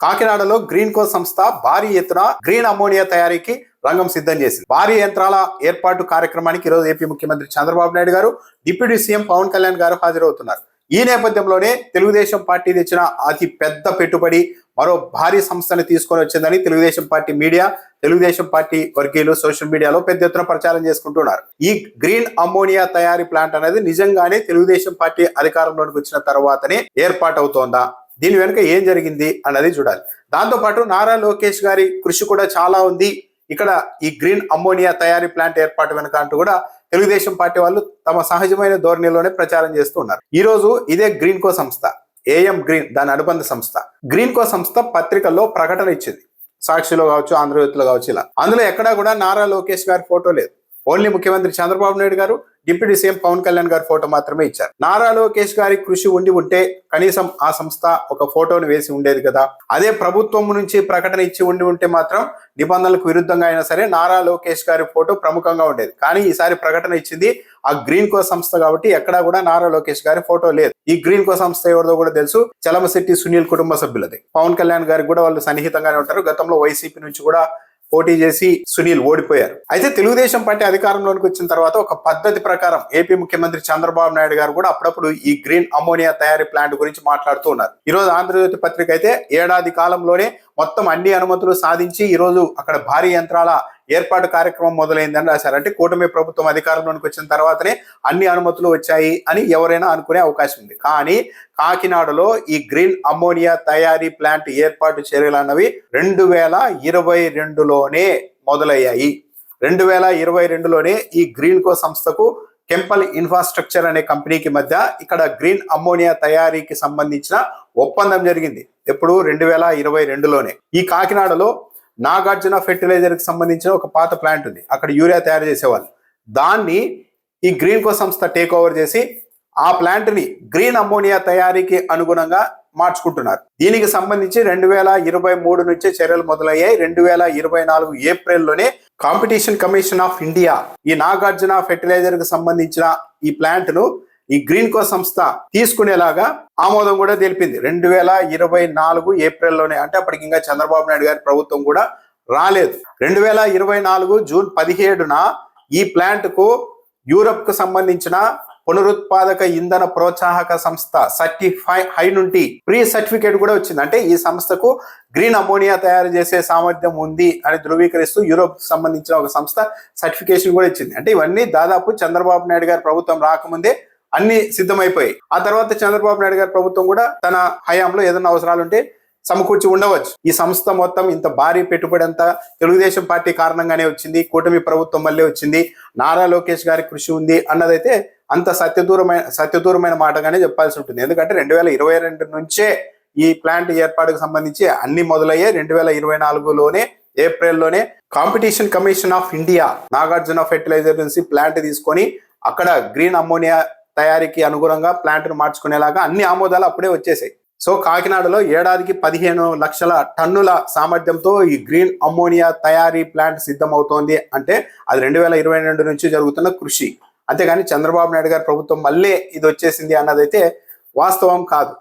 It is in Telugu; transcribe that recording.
కాకినాడలో గ్రీన్ కో సంస్థ భారీ ఎత్తున గ్రీన్ అమ్మోనియా తయారీకి రంగం సిద్ధం చేసింది. భారీ యంత్రాల ఏర్పాటు కార్యక్రమానికి ఈరోజు ఏపీ ముఖ్యమంత్రి చంద్రబాబు నాయుడు గారు, డిప్యూటీ సీఎం పవన్ కళ్యాణ్ గారు హాజరవుతున్నారు. ఈ నేపథ్యంలోనే తెలుగుదేశం పార్టీ తెచ్చిన అతి పెద్ద పెట్టుబడి మరో భారీ సంస్థని తీసుకొని వచ్చిందని Telugu Desam party media, Telugu Desam party వర్గీయులు సోషల్ మీడియాలో పెద్ద ఎత్తున ప్రచారం చేసుకుంటున్నారు. ఈ గ్రీన్ అమ్మోనియా తయారీ ప్లాంట్ అనేది నిజంగానే తెలుగుదేశం పార్టీ అధికారంలోకి వచ్చిన తర్వాతనే ఏర్పాటవుతోందా, దీని వెనుక ఏం జరిగింది అన్నది చూడాలి. దాంతో పాటు నారా లోకేష్ గారి కృషి కూడా చాలా ఉంది ఇక్కడ ఈ గ్రీన్ అమ్మోనియా తయారీ ప్లాంట్ ఏర్పాటు వెనుక అంటూ కూడా తెలుగుదేశం పార్టీ వాళ్ళు తమ సహజమైన ధోరణిలోనే ప్రచారం చేస్తూ ఉన్నారు. ఈ రోజు ఇదే గ్రీన్ కో సంస్థ, ఏఎం గ్రీన్ దాని అనుబంధ సంస్థ గ్రీన్ కో సంస్థ పత్రికల్లో ప్రకటన ఇచ్చింది. సాక్షిలో కావచ్చు, ఆంధ్రజ్యోతిలో కావచ్చు, ఇలా అందులో ఎక్కడా కూడా నారా లోకేష్ గారి ఫోటో లేదు. ఓన్లీ ముఖ్యమంత్రి చంద్రబాబు నాయుడు గారు, డిప్యూటీ సీఎం పవన్ కళ్యాణ్ గారి ఫోటో మాత్రమే ఇచ్చారు. నారా లోకేష్ గారి కృషి ఉంటే కనీసం ఆ సంస్థ ఒక ఫోటోని వేసి ఉండేది కదా. అదే ప్రభుత్వం నుంచి ప్రకటన ఇచ్చి ఉంటే మాత్రం నిబంధనలకు విరుద్ధంగా అయినా సరే నారా లోకేష్ గారి ఫోటో ప్రముఖంగా ఉండేది. కానీ ఈసారి ప్రకటన ఇచ్చింది ఆ గ్రీన్ కో సంస్థ కాబట్టి ఎక్కడా కూడా నారా లోకేష్ గారి ఫోటో లేదు. ఈ గ్రీన్ కో సంస్థ ఎవరిదో కూడా తెలుసు, చలమశెట్టి సునీల్ కుటుంబ సభ్యులది. పవన్ కళ్యాణ్ గారికి కూడా వాళ్ళు సన్నిహితంగానే ఉంటారు. గతంలో వైసీపీ నుంచి కూడా పోటీ చేసి సునీల్ ఓడిపోయారు. అయితే తెలుగుదేశం పార్టీ అధికారంలోకి వచ్చిన తర్వాత ఒక పద్ధతి ప్రకారం ఏపీ ముఖ్యమంత్రి చంద్రబాబు నాయుడు గారు కూడా అప్పుడప్పుడు ఈ గ్రీన్ అమ్మోనియా తయారీ ప్లాంట్ గురించి మాట్లాడుతూ ఉన్నారు. ఈ రోజు ఆంధ్రజ్యోతి పత్రిక అయితే ఏడాది కాలంలోనే మొత్తం అన్ని అనుమతులు సాధించి ఈ రోజు అక్కడ భారీ యంత్రాల ఏర్పాటు కార్యక్రమం మొదలైందని రాశారు. అంటే కూటమి ప్రభుత్వం అధికారంలోకి వచ్చిన తర్వాతనే అన్ని అనుమతులు వచ్చాయి అని ఎవరైనా అనుకునే అవకాశం ఉంది. కానీ కాకినాడలో ఈ గ్రీన్ అమ్మోనియా తయారీ ప్లాంట్ ఏర్పాటు చర్యలు అన్నవి 2022లోనే మొదలయ్యాయి. 2022లోనే ఈ గ్రీన్ కో సంస్థకు కెంపల్ ఇన్ఫ్రాస్ట్రక్చర్ అనే కంపెనీకి మధ్య ఇక్కడ గ్రీన్ అమ్మోనియా తయారీకి సంబంధించిన ఒప్పందం జరిగింది. ఎప్పుడు 2022లోనే. ఈ కాకినాడలో నాగార్జున ఫెర్టిలైజర్ కి సంబంధించిన ఒక పాత ప్లాంట్ ఉంది. అక్కడ యూరియా తయారు చేసేవాళ్ళు. దాన్ని ఈ గ్రీన్ కో సంస్థ టేక్ ఓవర్ చేసి ఆ ప్లాంట్ ని గ్రీన్ అమ్మోనియా తయారీకి అనుగుణంగా మార్చుకుంటున్నారు. దీనికి సంబంధించి 2023 నుంచే చర్యలు మొదలయ్యాయి. 2024 ఏప్రిల్లోనే కాంపిటీషన్ కమిషన్ ఆఫ్ ఇండియా ఈ నాగార్జున ఫెర్టిలైజర్ కి సంబంధించిన ఈ ప్లాంట్ ను ఈ గ్రీన్ కో సంస్థ తీసుకునేలాగా ఆమోదం కూడా తెలిపింది. 2024 ఏప్రిల్లోనే. అంటే అప్పటికి ఇంకా చంద్రబాబు నాయుడు గారి ప్రభుత్వం కూడా రాలేదు. 2024 జూన్ 17న ఈ ప్లాంట్ కు యూరప్ కు సంబంధించిన పునరుత్పాదక ఇంధన ప్రోత్సాహక సంస్థ హై నుండి ప్రీ సర్టిఫికేట్ కూడా వచ్చింది. అంటే ఈ సంస్థకు గ్రీన్ అమ్మోనియా తయారు చేసే సామర్థ్యం ఉంది అని ధృవీకరిస్తూ యూరోప్ సంబంధించిన ఒక సంస్థ సర్టిఫికేషన్ కూడా ఇచ్చింది. అంటే ఇవన్నీ దాదాపు చంద్రబాబు నాయుడు గారి ప్రభుత్వం రాకముందే అన్ని సిద్ధమైపోయాయి. ఆ తర్వాత చంద్రబాబు నాయుడు గారి ప్రభుత్వం కూడా తన హయాంలో ఏదైనా అవసరాలు ఉంటే సమకూర్చి ఉండవచ్చు. ఈ సంస్థ మొత్తం ఇంత భారీ పెట్టుబడి అంతా తెలుగుదేశం పార్టీ కారణంగానే వచ్చింది. కూటమి ప్రభుత్వం వల్లే వచ్చింది. నారా లోకేష్ గారి కృషి ఉంది అన్నదైతే అంత సత్యదూరమైన మాటగానే చెప్పాల్సి ఉంటుంది. ఎందుకంటే 2022 నుంచే ఈ ప్లాంట్ ఏర్పాటుకు సంబంధించి అన్ని మొదలయ్యే. 2024లోనే ఏప్రిల్లోనే competition commission of India Nagarjuna fertilizer నుంచి ప్లాంట్ తీసుకొని అక్కడ గ్రీన్ అమ్మోనియా తయారీకి అనుగుణంగా ప్లాంట్ ను మార్చుకునేలాగా అన్ని ఆమోదాలు అప్పుడే వచ్చేసాయి. సో కాకినాడలో ఏడాదికి 15 లక్షల టన్నుల సామర్థ్యంతో ఈ గ్రీన్ అమ్మోనియా తయారీ ప్లాంట్ సిద్ధమవుతోంది. అంటే అది 2022 నుంచి జరుగుతున్న కృషి. అంతేగాని చంద్రబాబు నాయుడు గారి ప్రభుత్వం మళ్ళీ ఇది వచ్చేసింది అన్నదైతే వాస్తవం కాదు.